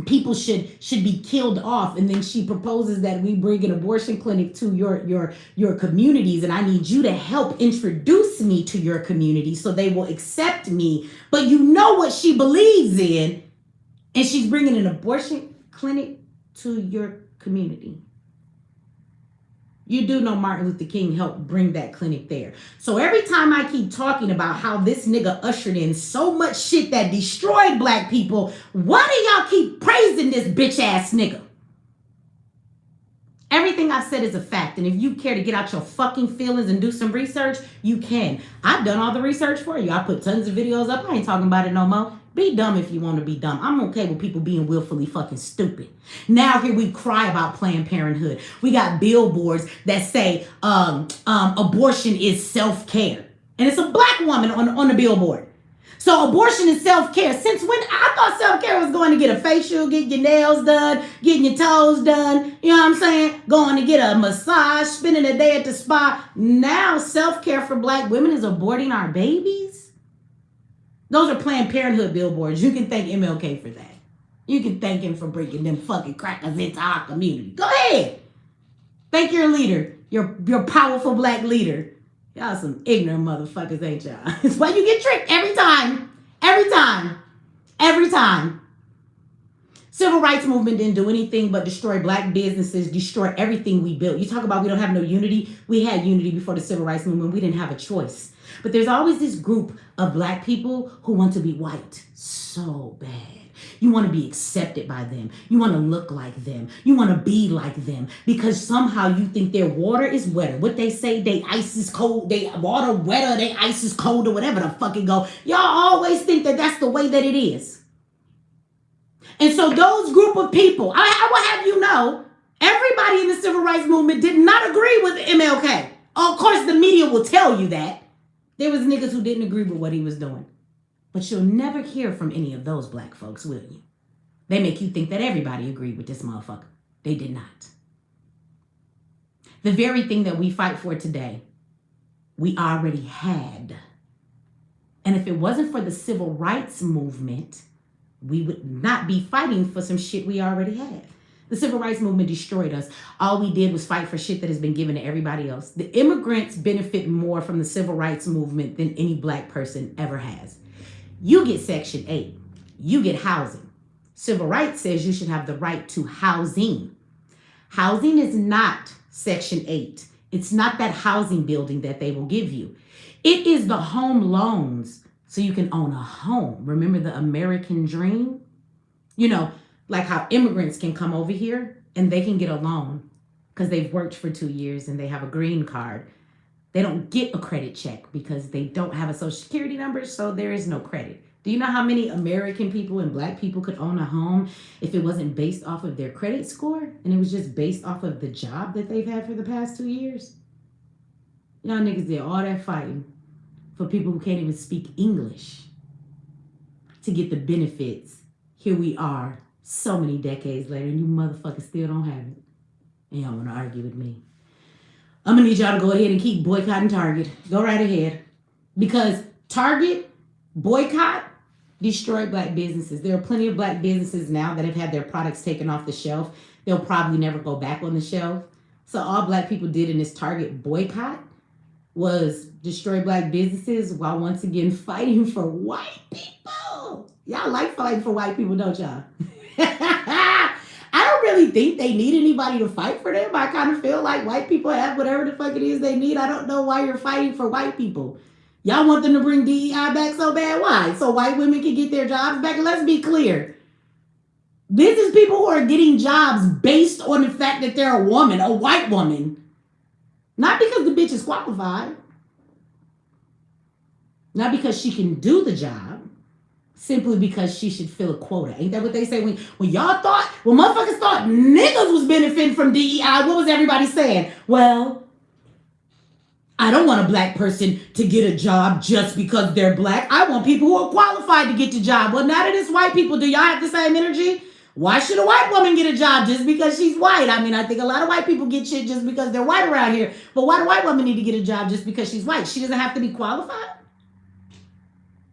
people should be killed off, and then she proposes that we bring an abortion clinic to your communities, and I need you to help introduce me to your community so they will accept me. But you know what she believes in, and she's bringing an abortion clinic to your community. You do know Martin Luther King helped bring that clinic there. So every time I keep talking about how this nigga ushered in so much shit that destroyed black people, why do y'all keep praising this bitch ass nigga? Everything I've said is a fact. And if you care to get out your fucking feelings and do some research, you can. I've done all the research for you. I put tons of videos up. I ain't talking about it no more. Be dumb if you want to be dumb. I'm okay with people being willfully fucking stupid. Now here we cry about Planned Parenthood. We got billboards that say abortion is self-care. And it's a black woman on the billboard. So abortion is self-care. Since when? I thought self-care was going to get a facial, getting your nails done, getting your toes done. You know what I'm saying? Going to get a massage, spending a day at the spa. Now self-care for black women is aborting our babies. Those are Planned Parenthood billboards. You can thank MLK for that. You can thank him for bringing them fucking crackers into our community. Go ahead. Thank your leader, your powerful black leader. Y'all some ignorant motherfuckers, ain't y'all? It's why you get tricked every time. Every time. Every time. Civil rights movement didn't do anything but destroy black businesses, destroy everything we built. You talk about we don't have no unity. We had unity before the civil rights movement. We didn't have a choice. But there's always this group of black people who want to be white so bad. You want to be accepted by them. You want to look like them. You want to be like them because somehow you think their water is wetter. What they say, they ice is cold, they water wetter, they ice is cold, or whatever the fuck it go. Y'all always think that that's the way that it is. And so those group of people, I will have you know, everybody in the civil rights movement did not agree with MLK. Of course, the media will tell you that. There was niggas who didn't agree with what he was doing. But you'll never hear from any of those black folks, will you? They make you think that everybody agreed with this motherfucker. They did not. The very thing that we fight for today, we already had. And if it wasn't for the civil rights movement, we would not be fighting for some shit we already had. The civil rights movement destroyed us. All we did was fight for shit that has been given to everybody else. The immigrants benefit more from the civil rights movement than any black person ever has. You get Section 8. You get housing. Civil rights says you should have the right to housing. Housing is not Section 8. It's not that housing building that they will give you. It is the home loans so you can own a home. Remember the American dream? You know, like how immigrants can come over here and they can get a loan because they've worked for 2 years and they have a green card. They don't get a credit check because they don't have a social security number, so there is no credit. Do you know how many American people and black people could own a home if it wasn't based off of their credit score and it was just based off of the job that they've had for the past 2 years? Y'all niggas did all that fighting for people who can't even speak English to get the benefits. Here we are so many decades later and you motherfuckers still don't have it. And y'all want to argue with me. I'm going to need y'all to go ahead and keep boycotting Target. Go right ahead. Because Target, boycott, destroyed black businesses. There are plenty of black businesses now that have had their products taken off the shelf. They'll probably never go back on the shelf. So all black people did in this Target boycott was destroy black businesses while once again fighting for white people. Y'all like fighting for white people, don't y'all? I don't really think they need anybody to fight for them. I kind of feel like white people have whatever the fuck it is they need. I don't know why you're fighting for white people. Y'all want them to bring DEI back so bad? Why? So white women can get their jobs back? Let's be clear. This is people who are getting jobs based on the fact that they're a woman, a white woman. Not because the bitch is qualified. Not because she can do the job. Simply because she should fill a quota. Ain't that what they say? When motherfuckers thought niggas was benefiting from DEI, what was everybody saying? Well, I don't want a black person to get a job just because they're black. I want people who are qualified to get the job. Well, now that it's white people, do y'all have the same energy? Why should a white woman get a job just because she's white? I mean, I think a lot of white people get shit just because they're white around here. But why do white women need to get a job just because she's white? She doesn't have to be qualified?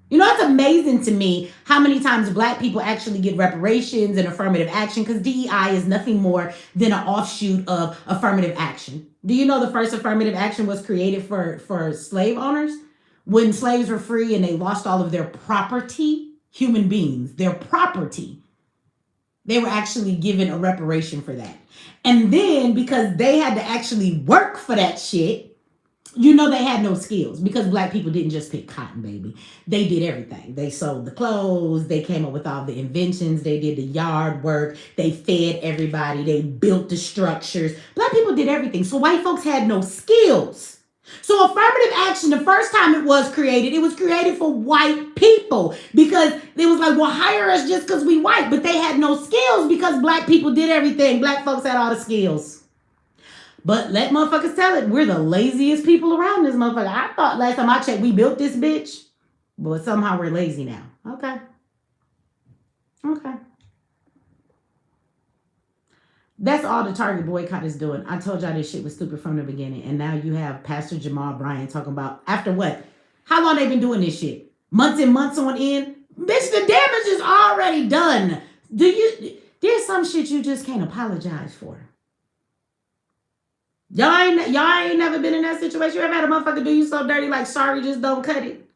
You know, it's amazing to me how many times black people actually get reparations and affirmative action, because DEI is nothing more than an offshoot of affirmative action. Do you know the first affirmative action was created for slave owners? When slaves were free and they lost all of their property, human beings, their property, they were actually given a reparation for that. And then because they had to actually work for that shit, you know, they had no skills, because black people didn't just pick cotton, baby. They did everything. They sewed the clothes. They came up with all the inventions. They did the yard work. They fed everybody. They built the structures. Black people did everything. So white folks had no skills. So affirmative action, the first time it was created for white people, because it was like, well, hire us just because we white. But they had no skills because black people did everything. Black folks had all the skills. But let motherfuckers tell it, we're the laziest people around this motherfucker. I thought last time I checked, we built this bitch. But somehow we're lazy now. Okay. That's all the Target boycott is doing. I told y'all this shit was stupid from the beginning. And now you have Pastor Jamal Bryant talking about, after what? How long they been doing this shit? Months and months on end? Bitch, the damage is already done. There's some shit you just can't apologize for. Y'all ain't never been in that situation. You ever had a motherfucker do you so dirty like, sorry, just don't cut it?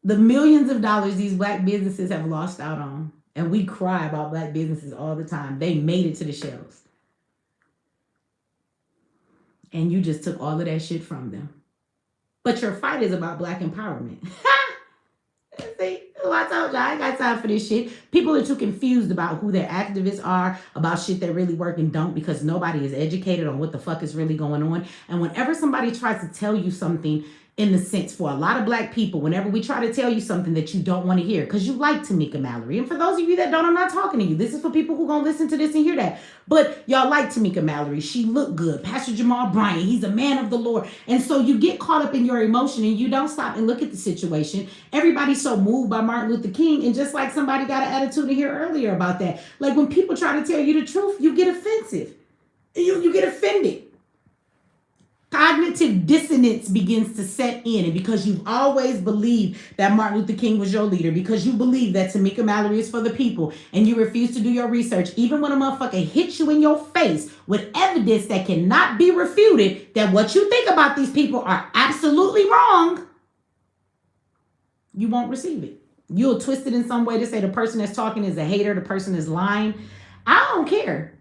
The millions of dollars these black businesses have lost out on, and we cry about black businesses all the time. They made it to the shelves. And you just took all of that shit from them. But your fight is about black empowerment. See, I told y'all, I ain't got time for this shit. People are too confused about who their activists are, about shit that really work and don't, because nobody is educated on what the fuck is really going on. And whenever somebody tries to tell you something, in the sense, for a lot of black people, whenever we try to tell you something that you don't want to hear, because you like Tamika Mallory. And for those of you that don't, I'm not talking to you. This is for people who going to listen to this and hear that. But y'all like Tamika Mallory. She looked good. Pastor Jamal Bryant, he's a man of the Lord. And so you get caught up in your emotion and you don't stop and look at the situation. Everybody's so moved by Martin Luther King. And just like somebody got an attitude in here earlier about that. Like when people try to tell you the truth, you get offensive. You get offended. Cognitive dissonance begins to set in, and because you've always believed that Martin Luther King was your leader, because you believe that Tamika Mallory is for the people, and you refuse to do your research, even when a motherfucker hits you in your face with evidence that cannot be refuted, that what you think about these people are absolutely wrong, you won't receive it. You'll twist it in some way to say the person that's talking is a hater, the person is lying. I don't care.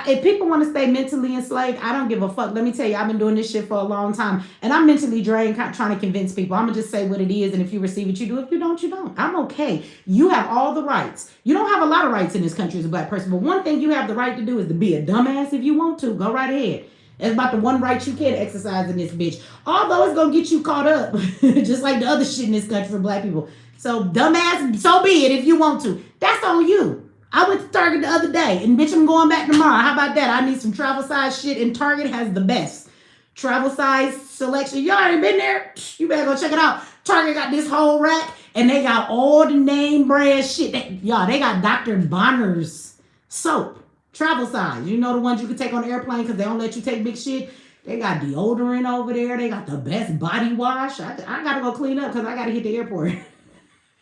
If people want to stay mentally enslaved, I don't give a fuck. Let me tell you, I've been doing this shit for a long time. And I'm mentally drained trying to convince people. I'm going to just say what it is. And if you receive it, you do. If you don't, you don't. I'm okay. You have all the rights. You don't have a lot of rights in this country as a black person. But one thing you have the right to do is to be a dumbass if you want to. Go right ahead. That's about the one right you can exercise in this bitch. Although it's going to get you caught up. Just like the other shit in this country for black people. So dumbass, so be it if you want to. That's on you. I went to Target the other day, and bitch, I'm going back tomorrow. How about that? I need some travel size shit, and Target has the best travel size selection. You already been there? You better go check it out. Target got this whole rack, and they got all the name brand shit. They got Dr. Bonner's soap, travel size. You know the ones you can take on the airplane because they don't let you take big shit. They got deodorant over there. They got the best body wash. I got to go clean up because I got to hit the airport.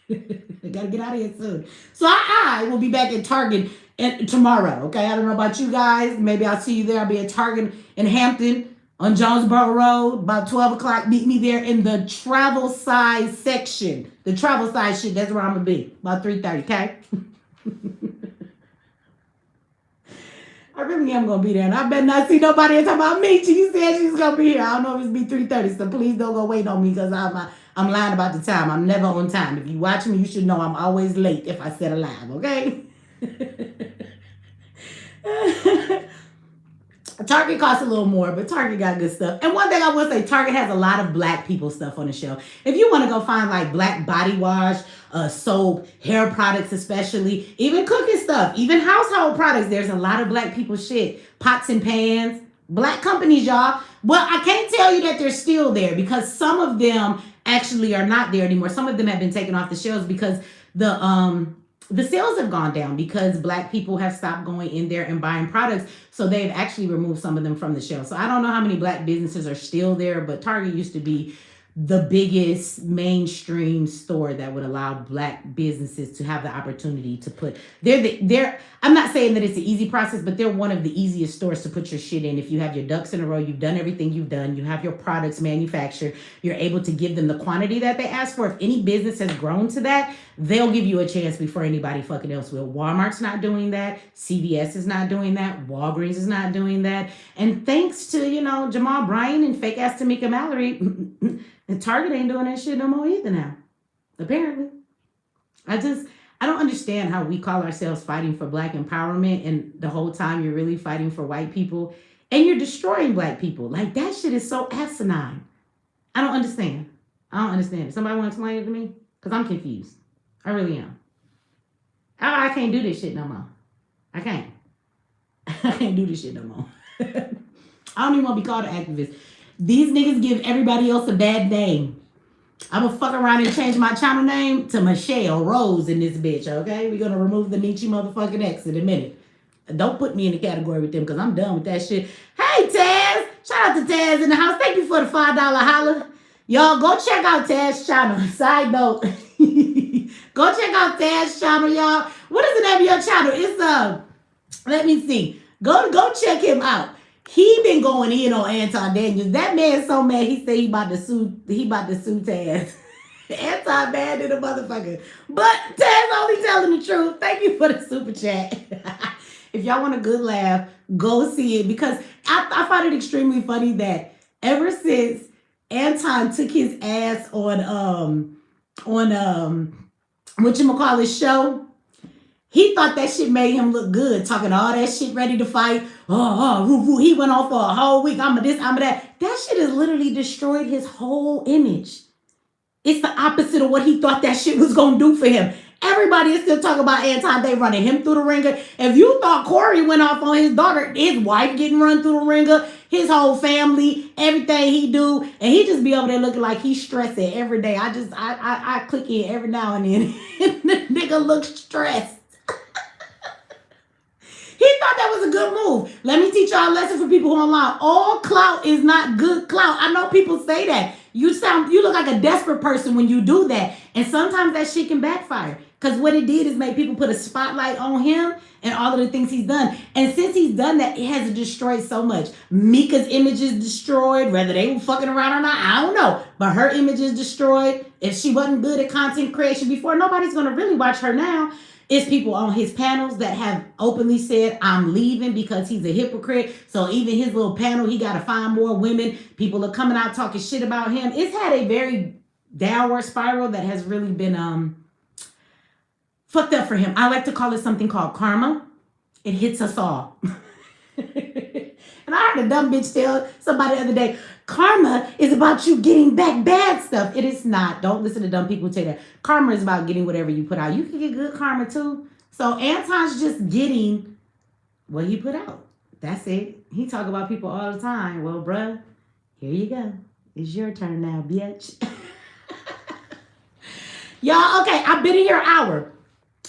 I gotta get out of here soon. So I will be back at Target tomorrow. Okay, I don't know about you guys. Maybe I'll see you there. I'll be at Target in Hampton on Jonesboro Road about 12 o'clock. Meet me there in the travel size section. The travel size shit. That's where I'm gonna be about 3:30. Okay. I really am gonna be there, and I better not see nobody talking about me. She said she's gonna be here. I don't know if it's be 3:30, so please don't go wait on me because I'm lying about the time. I'm never on time. If you watch me, you should know I'm always late if I said alive, okay? Target costs a little more, but Target got good stuff. And one thing I will say, Target has a lot of black people stuff on the shelf. If you want to go find like black body wash, soap, hair products especially, even cooking stuff, even household products, there's a lot of black people shit. Pots and pans, Black companies, y'all. Well, I can't tell you that they're still there because some of them actually are not there anymore. Some of them have been taken off the shelves because the sales have gone down because black people have stopped going in there and buying products. So they've actually removed some of them from the shelf. So I don't know how many black businesses are still there, but Target used to be the biggest mainstream store that would allow black businesses to have the opportunity to put they're I'm not saying that it's an easy process, but they're one of the easiest stores to put your shit in. If you have your ducks in a row, you've done everything you've done, you have your products manufactured, you're able to give them the quantity that they ask for. If any business has grown to that, they'll give you a chance before anybody fucking else will. Walmart's not doing that. CVS is not doing that. Walgreens is not doing that. And thanks to, Jamal Bryan and fake ass Tamika Mallory, and Target ain't doing that shit no more either now. Apparently. I don't understand how we call ourselves fighting for black empowerment and the whole time you're really fighting for white people and you're destroying black people. Like, that shit is so asinine. I don't understand. Somebody want to explain it to me? Because I'm confused. I really am. I can't do this shit no more. I can't. I can't do this shit no more. I don't even want to be called an activist. These niggas give everybody else a bad name. I'm gonna fuck around and change my channel name to Michelle Rose in this bitch, okay? We're gonna remove the Nietzsche motherfucking X in a minute. Don't put me in the category with them because I'm done with that shit. Hey, Taz! Shout out to Taz in the house. Thank you for the $5 holla. Y'all, go check out Taz's channel. Side note. Go check out Taz's channel, y'all. What is the name of your channel? It's, let me see. Go check him out. He been going in on Anton Daniels. That man's so mad. He said he about to sue Taz. Anton mad in a motherfucker. But Taz only telling the truth. Thank you for the super chat. If y'all want a good laugh, go see it because I find it extremely funny that ever since Anton took his ass on whatchamacallit's show, he thought that shit made him look good, talking all that shit, ready to fight. He went on for a whole week. I'm a this, I'm a that. That shit has literally destroyed his whole image. It's the opposite of what he thought that shit was going to do for him. Everybody is still talking about Anton. They running him through the ringer. If you thought Corey went off on his daughter, his wife getting run through the ringer, his whole family, everything he do, and he just be over there looking like he's stressing every day. I click in every now and then. The nigga looks stressed. He thought that was a good move. Let me teach y'all a lesson for people who are online. All clout is not good clout. I know people say that. You look like a desperate person when you do that. And sometimes that shit can backfire. Because what it did is make people put a spotlight on him and all of the things he's done. And since he's done that, it has destroyed so much. Mika's image is destroyed, whether they were fucking around or not, I don't know. But her image is destroyed. If she wasn't good at content creation before, nobody's going to really watch her now. It's people on his panels that have openly said, I'm leaving because he's a hypocrite. So even his little panel, he got to find more women. People are coming out talking shit about him. It's had a very downward spiral that has really been fucked up for him. I like to call it something called karma. It hits us all. And I heard a dumb bitch tell somebody the other day, karma is about you getting back bad stuff. It is not. Don't listen to dumb people tell that. Karma is about getting whatever you put out. You can get good karma too. So Anton's just getting what he put out. That's it. He talk about people all the time. Well, bruh, here you go. It's your turn now, bitch. Y'all, okay, I've been in here an hour.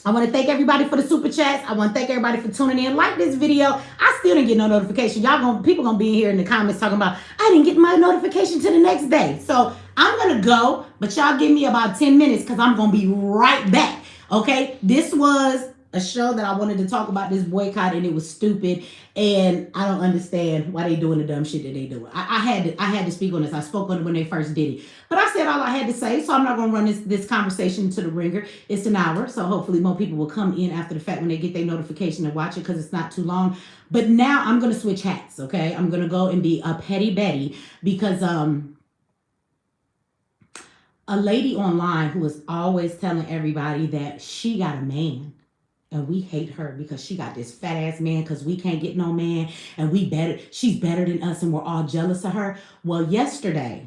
I want to thank everybody for the super chats. I want to thank everybody for tuning in. Like this video. I still didn't get no notification. People gonna be here in the comments talking about, I didn't get my notification till the next day. So I'm gonna go, but y'all give me about 10 minutes because I'm gonna be right back. Okay, this was a show that I wanted to talk about this boycott and it was stupid and I don't understand why they doing the dumb shit that they do. I had to speak on this. I spoke on it when they first did it. But I said all I had to say, so I'm not going to run this conversation to the ringer. It's an hour, so hopefully more people will come in after the fact when they get their notification and watch it because it's not too long. But now I'm going to switch hats, okay? I'm going to go and be a petty Betty because a lady online who is always telling everybody that she got a man. And we hate her because she got this fat ass man because we can't get no man and she's better than us and we're all jealous of her. Well, yesterday,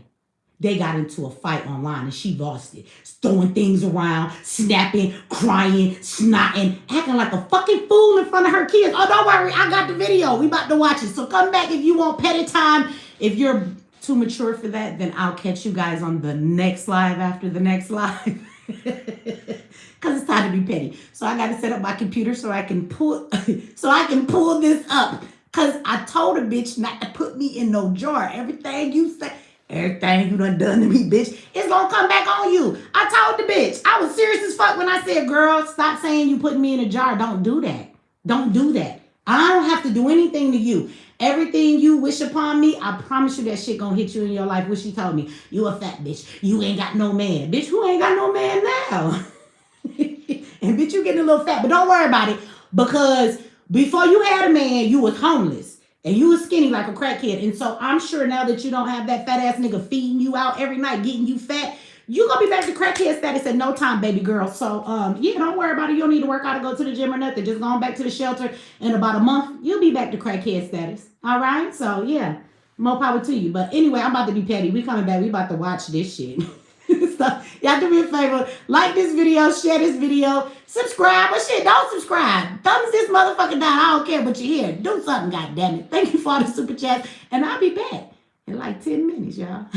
they got into a fight online and she lost it. Throwing things around, snapping, crying, snotting, acting like a fucking fool in front of her kids. Oh, don't worry, I got the video. We about to watch it. So come back if you want petty time. If you're too mature for that, then I'll catch you guys on the next live after the next live. Because it's time to be petty. So I got to set up my computer so I can pull this up. Because I told a bitch not to put me in no jar. Everything you say, everything you done to me, bitch, it's going to come back on you. I told the bitch. I was serious as fuck when I said, girl, stop saying you putting me in a jar. Don't do that. Don't do that. I don't have to do anything to you. Everything you wish upon me, I promise you that shit gonna hit you in your life. What she told me, you a fat bitch. You ain't got no man. Bitch, who ain't got no man now? And bitch, you getting a little fat. But don't worry about it. Because before you had a man, you was homeless. And you was skinny like a crackhead. And so I'm sure now that you don't have that fat ass nigga feeding you out every night, getting you fat, you gonna be back to crackhead status in no time, baby girl. So, yeah, don't worry about it. You don't need to work out or go to the gym or nothing. Just going back to the shelter in about a month. You'll be back to crackhead status. All right? So, yeah, more power to you. But anyway, I'm about to be petty. We coming back. We about to watch this shit. So, y'all do me a favor. Like this video. Share this video. Subscribe. Or shit, don't subscribe. Thumbs this motherfucker down. I don't care what you hear. Do something, goddammit. Thank you for all the super chats. And I'll be back in like 10 minutes, y'all.